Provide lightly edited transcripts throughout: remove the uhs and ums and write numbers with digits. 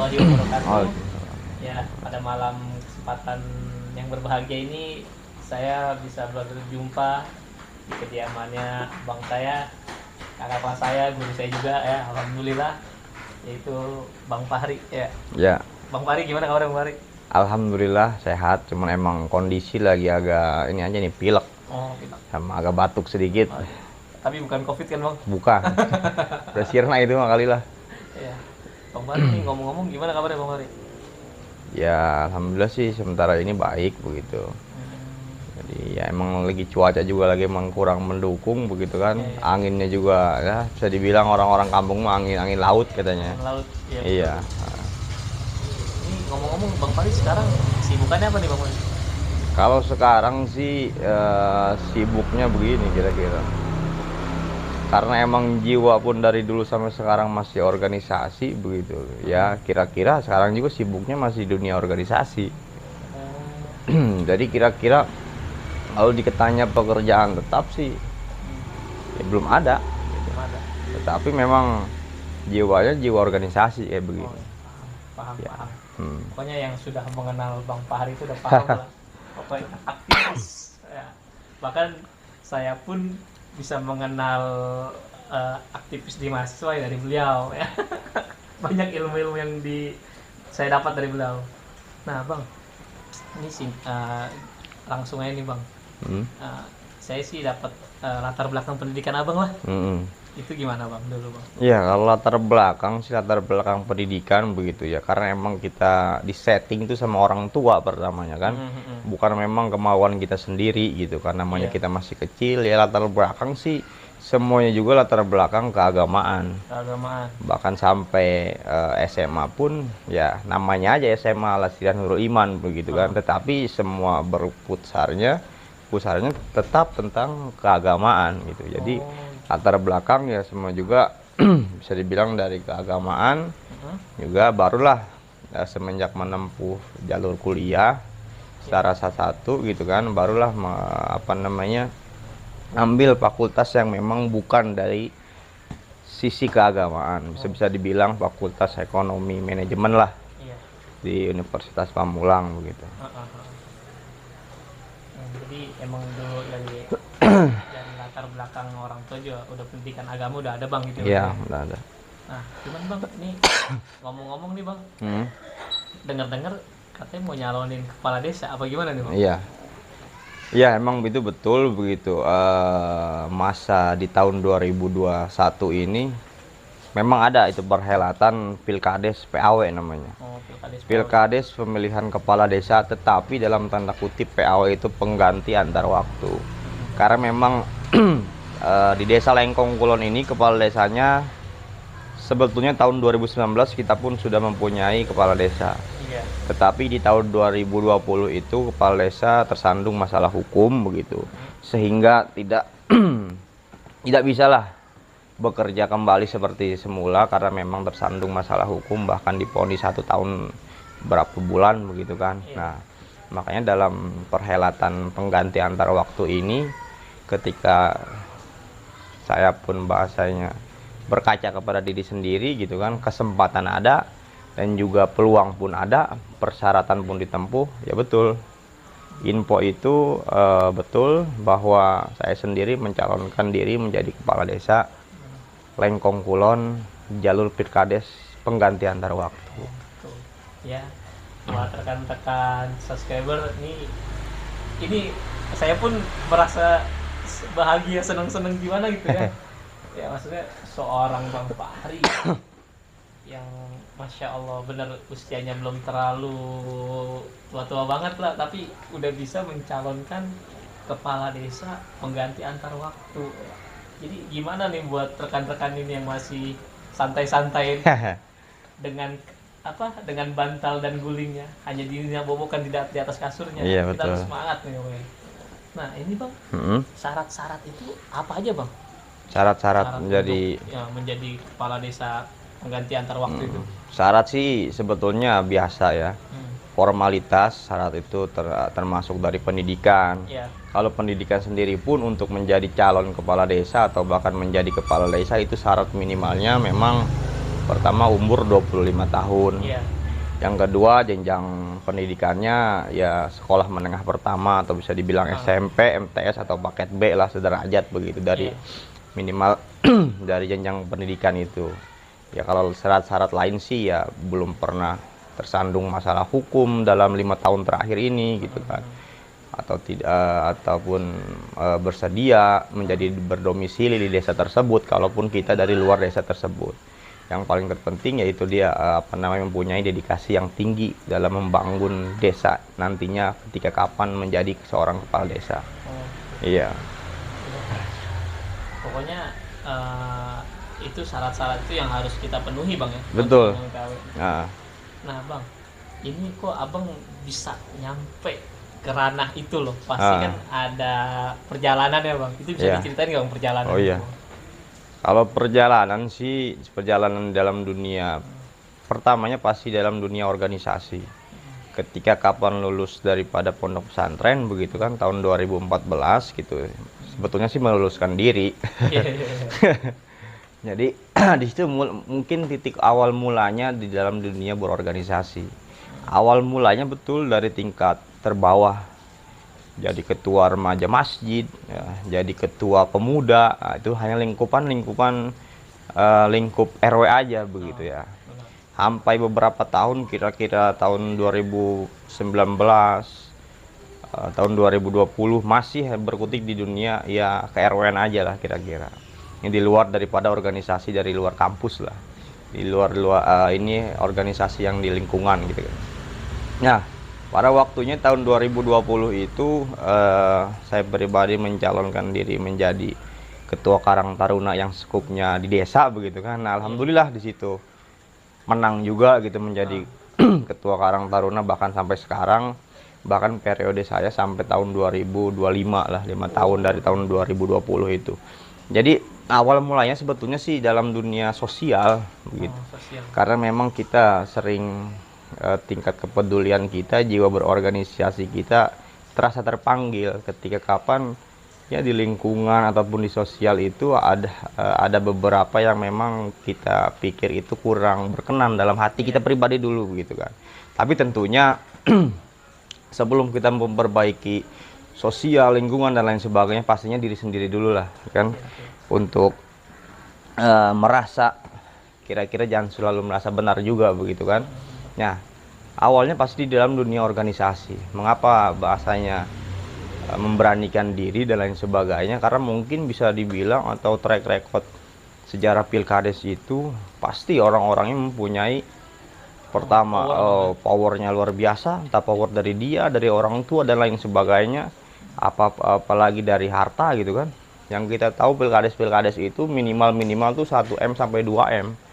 warahmatullahi wabarakatuh. Oh, Ya, pada malam kesempatan yang berbahagia ini saya bisa berjumpa di kediamannya bang saya, kakak kelas saya, guru saya juga ya, alhamdulillah, yaitu Bang Fahri ya. ya. Bang Fahri gimana kabarnya Bang Fahri? Alhamdulillah sehat, cuman emang kondisi lagi agak ini aja nih, pilek Oh, kita. sama agak batuk sedikit. Oh, tapi bukan COVID kan Bang? Bukan. Udah sirna itu mah kali lah. Ya. Bang Fahri nih ngomong-ngomong gimana kabarnya Bang Fahri? Ya, alhamdulillah sih sementara ini baik begitu. Hmm, Jadi ya emang lagi cuaca juga lagi emang kurang mendukung begitu kan. Iya, iya. Anginnya juga ya bisa dibilang orang-orang kampung mah angin laut katanya. Angin laut. Ya, Iya. betul. Ini ngomong-ngomong Bang Fahri sekarang sibukannya apa nih Bang Fahri? Kalau sekarang sih sibuknya begini kira-kira. Karena emang jiwa pun dari dulu sampai sekarang masih organisasi begitu. Ya, kira-kira sekarang juga sibuknya masih dunia organisasi. Jadi kira-kira kalau diketanya pekerjaan tetap sih ya belum ada. Belum ada. Tetapi memang jiwanya jiwa organisasi kayak Oh, begini. paham, Ya. paham. Hmm. Pokoknya yang sudah mengenal Bang Fahri itu udah paham lah. Pokoknya aktivis. Ya. Bahkan saya pun bisa mengenal aktivis di mahasiswa ya dari beliau ya. Banyak ilmu-ilmu yang saya dapat dari beliau. Nah, Bang, ini sih langsung aja nih, Bang. Hmm. Saya sih dapat latar belakang pendidikan Abang lah. Hmm. Itu gimana, Bang? Dulu, Bang. Ya, kalau latar belakang pendidikan begitu ya, karena emang kita di setting itu sama orang tua pertamanya kan, bukan memang kemauan kita sendiri gitu, kan namanya Iya. kita masih kecil ya. Latar belakang sih semuanya juga latar belakang keagamaan, Keagamaan. bahkan sampai SMA pun ya namanya aja SMA Lasiran Nurul Iman begitu kan, tetapi semua pusarnya tetap tentang keagamaan gitu. Jadi latar belakang ya semua juga bisa dibilang dari keagamaan. Juga barulah semenjak menempuh jalur kuliah secara satu gitu kan, barulah ambil fakultas yang memang bukan dari sisi keagamaan, bisa dibilang fakultas ekonomi manajemen lah Iya. di Universitas Pamulang begitu. Jadi emang dulu dari latar belakang orang tua juga udah pendidikan agama udah ada Bang gitu. Iya, udah ada. Nah, cuman Bang, ini ngomong-ngomong nih Bang, Hmm. dengar-dengar katanya mau nyalonin kepala desa apa gimana nih Bang? Iya. Ya emang itu betul begitu. Masa di tahun 2021 ini memang ada itu perhelatan Pilkades PAW namanya. Oh, pilkades. Pilkades pemilihan kepala desa, tetapi dalam tanda kutip PAW itu pengganti antar waktu. Karena memang di desa Lengkong Kulon ini kepala desanya sebetulnya tahun 2019 kita pun sudah mempunyai kepala desa. Iya. Tetapi di tahun 2020 itu kepala desa tersandung masalah hukum begitu. Sehingga tidak tidak bisalah bekerja kembali seperti semula karena memang tersandung masalah hukum, bahkan diponis 1 tahun berapa bulan begitu kan. Nah, makanya dalam perhelatan pengganti antar waktu ini, ketika saya pun bahasanya berkaca kepada diri sendiri gitu kan, kesempatan ada dan juga peluang pun ada, persyaratan pun ditempuh, ya betul. Info itu betul bahwa saya sendiri mencalonkan diri menjadi kepala desa Lengkong Kulon jalur Pilkades pengganti antar waktu. Tuh. Ya. Buat rekan-rekan subscriber ini saya pun merasa bahagia, senang-senang gimana gitu ya. Ya maksudnya seorang Bang Fahri yang Masya Allah bener usianya belum terlalu tua-tua banget lah, tapi udah bisa mencalonkan kepala desa pengganti antar waktu. Jadi gimana nih buat rekan-rekan ini yang masih santai-santai dengan dengan bantal dan gulingnya, hanya dirinya bobokan di atas kasurnya. Iya, Kita betul. harus semangat nih Bang. Nah ini Bang, syarat-syarat itu apa aja Bang? Syarat-syarat menjadi untuk, menjadi kepala desa pengganti antar waktu itu. syarat sih sebetulnya biasa ya. Formalitas syarat itu termasuk dari pendidikan. Iya. Kalau pendidikan sendiri pun untuk menjadi calon kepala desa atau bahkan menjadi kepala desa itu syarat minimalnya memang Pertama umur 25 tahun. Iya. Yang kedua jenjang pendidikannya ya sekolah menengah pertama atau bisa dibilang SMP, MTS atau paket B lah sederajat begitu dari Iya. minimal dari jenjang pendidikan itu. Ya kalau syarat-syarat lain sih ya belum pernah tersandung masalah hukum dalam 5 tahun terakhir ini gitu kan. Atau tidak ataupun bersedia menjadi berdomisili di desa tersebut kalaupun kita dari luar desa tersebut. Yang paling terpenting yaitu dia mempunyai dedikasi yang tinggi dalam membangun desa nantinya ketika kapan menjadi seorang kepala desa. Oh, Iya, pokoknya itu syarat-syarat itu yang harus kita penuhi bang ya. betul. Untuk KW. Nah, Nah bang, ini kok abang bisa nyampe ke ranah itu loh? Pasti kan ada perjalanan ya bang. Itu bisa Iya. diceritain nggak bang perjalanan? Oh iya. itu? Kalau perjalanan sih perjalanan dalam dunia pertamanya pasti dalam dunia organisasi. Ketika kapan lulus daripada pondok pesantren begitu kan tahun 2014 gitu. Sebetulnya sih meluluskan diri. Iya, iya, iya. Jadi di situ mungkin titik awal mulanya di dalam dunia berorganisasi. Awal mulanya betul dari tingkat terbawah. Jadi ketua remaja masjid, ya, jadi ketua pemuda, nah, itu hanya lingkup RW aja begitu ya. Benar. Sampai beberapa tahun kira-kira tahun 2019, tahun 2020 masih berkutik di dunia ya ke RW-an aja lah kira-kira. Ini di luar daripada organisasi dari luar kampus lah. Di luar ini organisasi yang di lingkungan gitu kan. Nah, pada waktunya tahun 2020 itu saya pribadi mencalonkan diri menjadi ketua Karang Taruna yang skupnya di desa begitu kan. Nah, alhamdulillah di situ menang juga gitu menjadi ketua Karang Taruna bahkan sampai sekarang, bahkan periode saya sampai tahun 2025 lah, 5 tahun dari tahun 2020 itu. Jadi awal mulanya sebetulnya sih dalam dunia sosial begitu. Sosial. Karena memang kita sering tingkat kepedulian kita, jiwa berorganisasi kita terasa terpanggil ketika kapan ya di lingkungan ataupun di sosial itu ada beberapa yang memang kita pikir itu kurang berkenan dalam hati kita pribadi dulu begitu kan. Tapi tentunya sebelum kita memperbaiki sosial, lingkungan dan lain sebagainya pastinya diri sendiri dulu lah kan. Untuk merasa kira-kira jangan selalu merasa benar juga begitu kan. Nah, awalnya pasti di dalam dunia organisasi. Mengapa bahasanya memberanikan diri dan lain sebagainya? Karena mungkin bisa dibilang atau track record sejarah Pilkades itu pasti orang-orangnya mempunyai pertama powernya luar biasa, entah power dari dia, dari orang tua dan lain sebagainya, apalagi dari harta gitu kan. Yang kita tahu Pilkades itu minimal tuh 1M sampai 2M.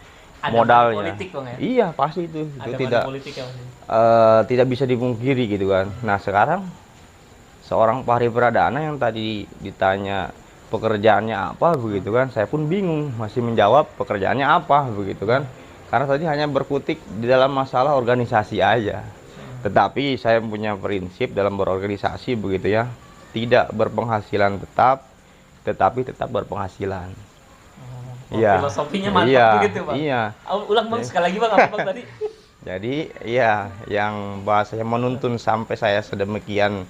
Ada modalnya. politik bang ya? Iya pasti itu Ada tidak politik ya bang? tidak bisa dipungkiri gitu kan. Nah sekarang seorang Fahri Pradana yang tadi ditanya pekerjaannya apa begitu kan, saya pun bingung masih menjawab pekerjaannya apa begitu kan, karena tadi hanya berkutik di dalam masalah organisasi aja. Tetapi saya punya prinsip dalam berorganisasi begitu ya, tidak berpenghasilan tetap, tetapi tetap berpenghasilan. Iya. Filosofinya mantap Iya, begitu bang. iya. Ulang bang sekali lagi bang apa bang tadi? Jadi ya yang bahasanya menuntun sampai saya sedemikian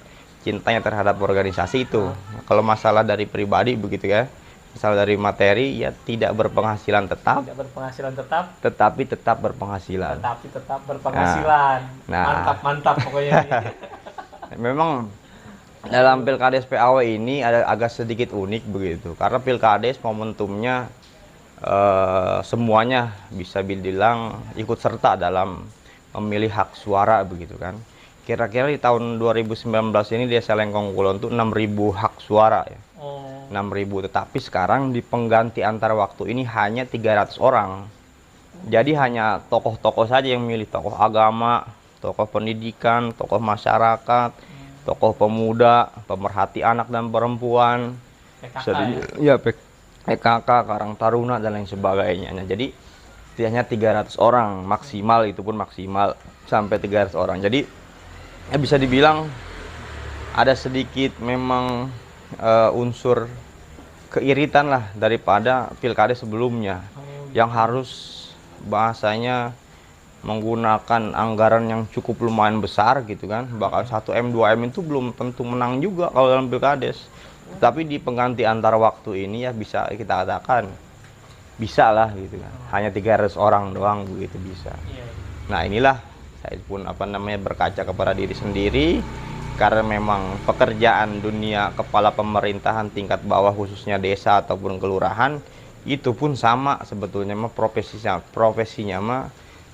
cintanya terhadap organisasi itu. Kalau masalah dari pribadi begitu ya, masalah dari materi ya tidak berpenghasilan tetap, Tidak berpenghasilan tetap, tetapi tetap berpenghasilan. tetapi tetap berpenghasilan. Nah. Mantap pokoknya. Memang dalam Pilkades PAW ini ada agak sedikit unik begitu, karena Pilkades momentumnya semuanya bisa dibilang ikut serta dalam memilih hak suara begitu kan. Kira-kira di tahun 2019 ini di Desa Lengkong Kulon itu 6.000 hak suara ya. Oh. 6.000, tetapi sekarang di pengganti antar waktu ini hanya 300 orang. Jadi hanya tokoh-tokoh saja yang milih, tokoh agama, tokoh pendidikan, tokoh masyarakat, tokoh pemuda, pemerhati anak dan perempuan. PKK ya PKK, Karang Taruna dan lain sebagainya. Nah, jadi hanya 300 orang maksimal, itu pun maksimal sampai 300 orang. Jadi ya bisa dibilang ada sedikit memang unsur keiritan lah daripada pilkada sebelumnya yang harus bahasanya menggunakan anggaran yang cukup lumayan besar gitu kan, bahkan 1M 2M itu belum tentu menang juga kalau dalam pilkades. Tapi di pengganti antar waktu ini ya bisa kita katakan bisa lah gitu kan, hanya 300 orang doang begitu bisa. Iya. Nah inilah saya pun berkaca kepada diri sendiri, karena memang pekerjaan dunia kepala pemerintahan tingkat bawah khususnya desa ataupun kelurahan itu pun sama sebetulnya mah profesinya mah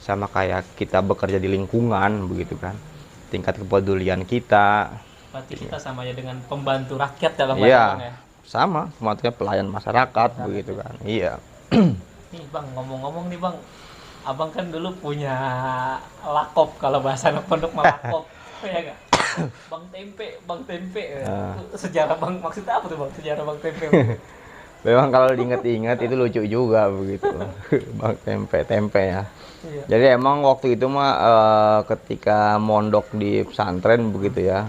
sama kayak kita bekerja di lingkungan begitu kan. Tingkat kepedulian kita, Berarti kita sama aja dengan pembantu rakyat dalam iya, bahasa ya. sama kematian pelayan masyarakat begitu kan. Iya. Nih Bang, ngomong-ngomong nih Bang, Abang kan dulu punya lakop, kalau bahasa anak pondok mah lakop, ya gak? Bang Tempe, Bang Tempe. Sejarah Bang, maksudnya apa tuh Bang? Sejarah Bang Tempe. Memang kalau diingat-ingat itu lucu juga begitu. Bang tempe ya. Iya. Jadi emang waktu itu mah ketika mondok di pesantren begitu ya.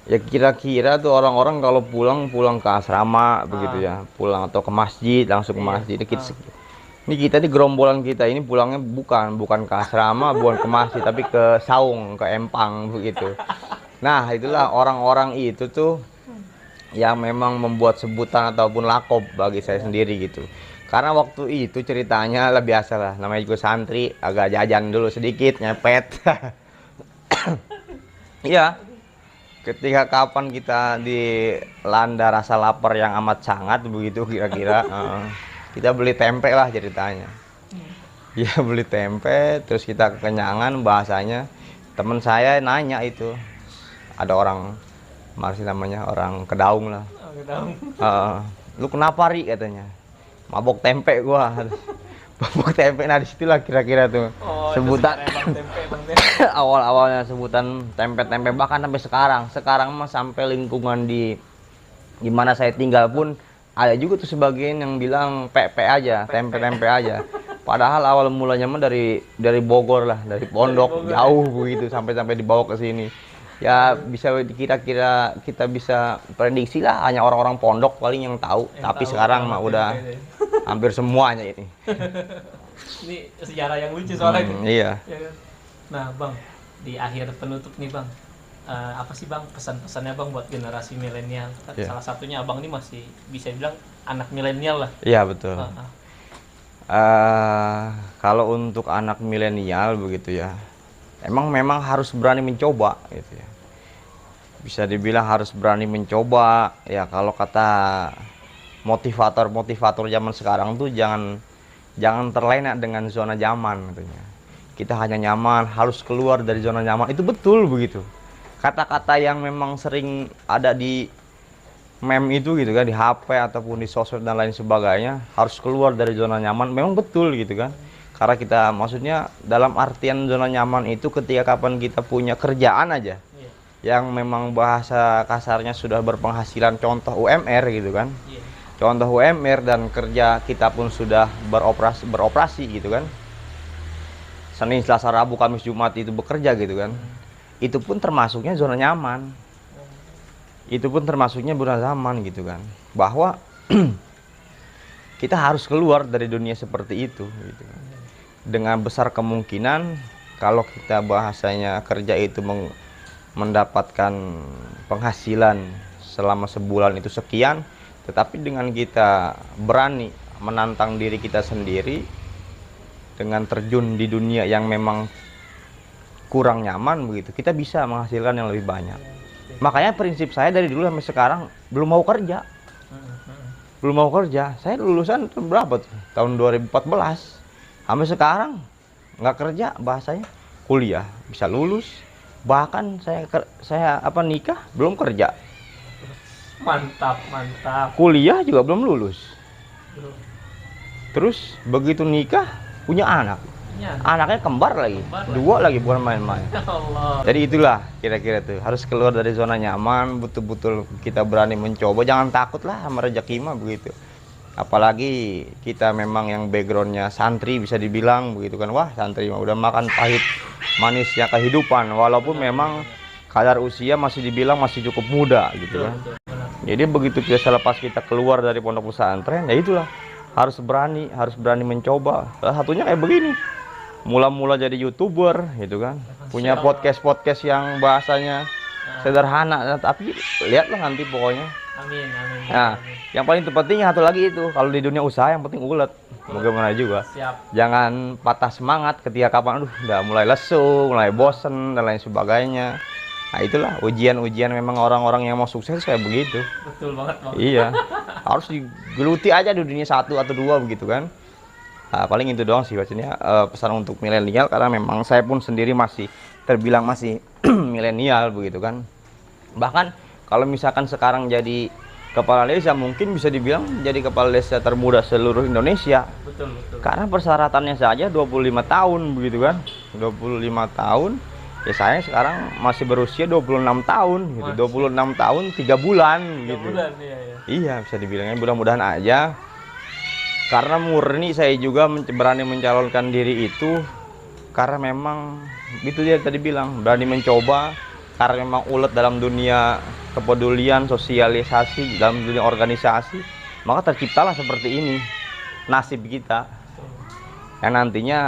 Ya kira-kira tuh orang-orang kalau pulang ke asrama begitu ya, pulang atau ke masjid, langsung ke masjid. Ini kita di gerombolan kita ini pulangnya bukan ke asrama, bukan ke masjid, tapi ke saung, ke empang begitu. Nah, itulah orang-orang itu tuh yang memang membuat sebutan ataupun lakop bagi saya sendiri gitu. Karena waktu itu ceritanya lah biasa lah, namanya juga santri, agak jajan dulu sedikit, nyepet. Iya. Ketika kapan kita dilanda rasa lapar yang amat sangat begitu kira-kira, kita beli tempe lah ceritanya. Ya beli tempe, terus kita kekenyangan bahasanya. Teman saya nanya itu, ada orang masih namanya orang Kedaung lah. Lu kenapa Ri katanya? Mabok tempe gua. Mabok tempe, nah disitulah kira-kira tuh sebutan awal-awalnya sebutan tempe-tempe, bahkan sampai sekarang mah sampai lingkungan di mana saya tinggal pun ada juga tuh sebagian yang bilang PP aja, tempe-tempe aja. Padahal awal mulanya mah dari Bogor lah, dari pondok jauh begitu sampai dibawa ke sini. Ya bisa kira-kira kita bisa prediksi lah, hanya orang-orang pondok paling yang tahu. Tapi sekarang mah udah hampir semuanya ini. Ini sejarah yang lucu soalnya. Iya. Nah Bang, di akhir penutup nih Bang, apa sih Bang pesan-pesannya Bang buat generasi milenial? Salah satunya Abang ini masih bisa bilang anak milenial lah. Iya betul. Kalau untuk anak milenial begitu ya, memang harus berani mencoba gitu ya. Bisa dibilang harus berani mencoba ya. Kalau kata motivator zaman sekarang tuh jangan terlena dengan zona nyaman katanya. Kita hanya nyaman, harus keluar dari zona nyaman. Itu betul begitu. Kata-kata yang memang sering ada di meme itu gitu kan, di HP ataupun di sosmed dan lain sebagainya, harus keluar dari zona nyaman. Memang betul gitu kan. Karena kita maksudnya dalam artian zona nyaman itu ketika kapan kita punya kerjaan aja yang memang bahasa kasarnya sudah berpenghasilan, contoh UMR gitu kan. Contoh UMR dan kerja kita pun sudah beroperasi gitu kan. Senin, Selasa, Rabu, Kamis, Jumat itu bekerja gitu kan. Itu pun termasuknya zona nyaman. Itu pun termasuknya zona nyaman gitu kan. Bahwa kita harus keluar dari dunia seperti itu gitu kan. Dengan besar kemungkinan kalau kita bahasanya kerja itu mendapatkan penghasilan selama sebulan itu sekian, tetapi dengan kita berani menantang diri kita sendiri dengan terjun di dunia yang memang kurang nyaman begitu, kita bisa menghasilkan yang lebih banyak. Makanya prinsip saya dari dulu sampai sekarang belum mau kerja. Saya lulusan berapa tuh? Tahun 2014. Sampai sekarang nggak kerja, bahasanya kuliah bisa lulus, bahkan saya nikah belum kerja. Mantap. Kuliah juga belum lulus. Terus begitu nikah punya anak. Anaknya kembar lagi. Dua lagi, bukan main-main. Jadi itulah kira-kira tuh, harus keluar dari zona nyaman, betul-betul kita berani mencoba, jangan takut lah sama rezeki mah begitu. Apalagi kita memang yang backgroundnya santri bisa dibilang begitu kan. Wah, santri mah udah makan pahit manisnya kehidupan, walaupun memang kadar usia masih dibilang masih cukup muda gitu kan. Jadi begitu kita selepas kita keluar dari pondok pesantren, ya itulah harus berani mencoba. Salah satunya kayak begini, mula-mula jadi YouTuber gitu kan, punya podcast yang bahasanya sederhana, tapi lihatlah nanti pokoknya. Amin, amin. Nah, amin. yang paling terpenting satu lagi itu, kalau di dunia usaha yang penting ulet. Bagaimana juga. Siap. Jangan patah semangat ketika kapan udah mulai lesu, mulai bosen dan lain sebagainya. Nah, itulah ujian-ujian memang orang-orang yang mau sukses kayak begitu. Betul banget, Bang. Iya. Harus digeluti aja di dunia 1 atau 2 begitu kan. Nah, paling itu doang sih bacanya, pesan untuk milenial, karena memang saya pun sendiri masih terbilang masih milenial begitu kan. Bahkan kalau misalkan sekarang jadi kepala desa, mungkin bisa dibilang jadi kepala desa termuda seluruh Indonesia. Betul, betul. Karena persyaratannya saja 25 tahun begitu kan. 25 tahun. Ya saya sekarang masih berusia 26 tahun gitu. 26 tahun 3 bulan gitu. 3 bulan, iya, iya. Iya, bisa dibilangnya mudah-mudahan aja. Karena murni saya juga berani mencalonkan diri itu karena memang itu dia tadi bilang, berani mencoba, karena memang ulet dalam dunia kepedulian, sosialisasi, dalam dunia organisasi, maka terciptalah seperti ini nasib kita. Yang nantinya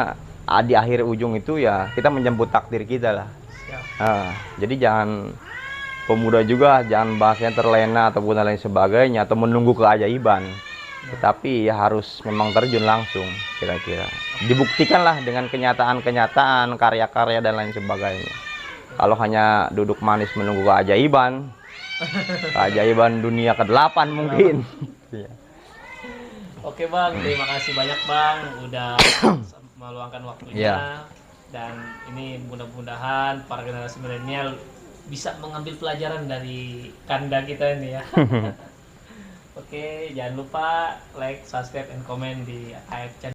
di akhir ujung itu ya kita menjemput takdir kita lah. Nah, jadi jangan pemuda juga jangan bahasanya terlena ataupun lain sebagainya atau menunggu keajaiban. Tetapi ya harus memang terjun langsung kira-kira. Dibuktikanlah dengan kenyataan-kenyataan, karya-karya dan lain sebagainya. Kalau hanya duduk manis menunggu keajaiban, keajaiban dunia ke-8 mungkin. Oke, Bang, terima kasih banyak, Bang, udah meluangkan waktunya. Iya. Dan ini mudah-mudahan para generasi milenial bisa mengambil pelajaran dari Kanda kita ini ya. Oke, jangan lupa like, subscribe, and comment di AF Channel.